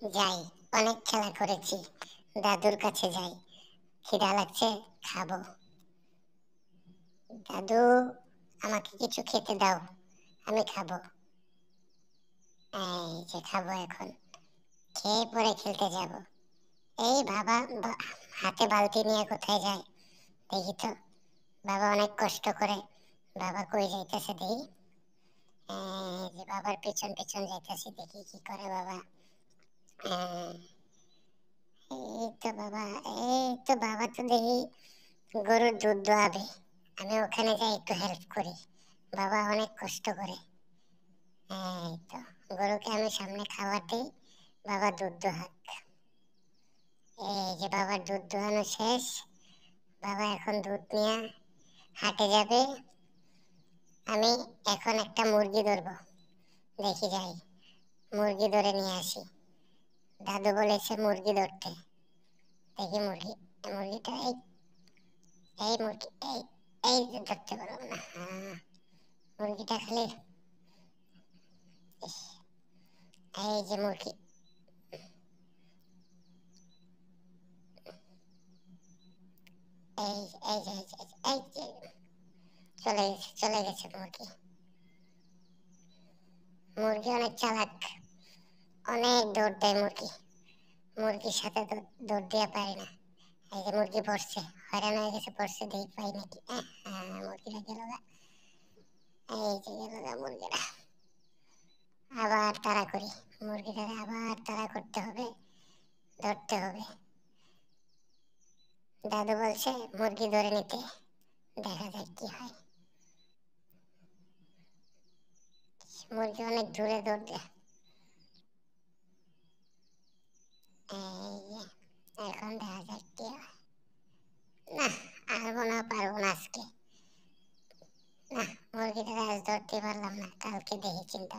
যাই, অনেক খেলা করেছি। দাদুর কাছে যাই, খিদা লাগছে, খাবো। দাদু, আমাকে কিছু খেতে দাও, আমি খাবো। এই যে খাবো এখন, খেয়ে পরে খেলতে যাব। এই বাবা, হাতে বালতি নিয়ে কোথায় যায় দেখি তো। বাবা অনেক কষ্ট করে। বাবা কই যাইতেছে দেখি। এই যে বাবার পেছন পেছন যাইতেছি, দেখি কি করে বাবা। আহ, এই তো বাবা, এই তো বাবা তো দেখি গরুর দুধ দোয়াবে। আমি ওখানে যাই একটু হেল্প করি। বাবা অনেক কষ্ট করে। এই তো গরুকে আমি সামনে খাবার দিই, বাবা দুধ দোহাক। এই যে বাবার দুধ দোহানো শেষ। বাবা এখন দুধ নিয়ে হাটে যাবে। আমি এখন একটা মুরগি ধরবো, দেখি যাই মুরগি ধরে নিয়ে আসি। দাদু বলেছে মুরগি ধরতে। দেখি মুরগি, মুরগিটা এই, এই মুরগি, এই যে ধরতে পারলাম না। হ্যাঁ, মুরগিটা খালি, ইস, এই যে মুরগি। এই এই যে এই যে এই যে চলে গেছে মুরগি। মুরগি অনেক চালাক, অনেক দৌড় দেয় মুরগি। মুরগির সাথে দৌড় দিয়ে পারি না। এই যে মুরগি পড়ছে, হয়রান হয়ে গেছে, পড়ছে, দেখি পাই নাকি। মুরগিটা গেল গা। এই যে গেল গা মুরগিটা। আবার তাড়া করি, মুরগিটাকে আবার তাড়া করতে হবে, ধরতে হবে। দাদু বলছে মুরগি ধরে নিতে, দেখা যাক কি হয়। মুরগি অনেক দূরে দৌড় দেয়। এই যে এখন দেখা যাক কি হয়। না, আর মনে হয় পারবো না আজকে। না, মুরগিটাকে আজ ধরতে পারলাম না, কালকে দেখি চিন্তা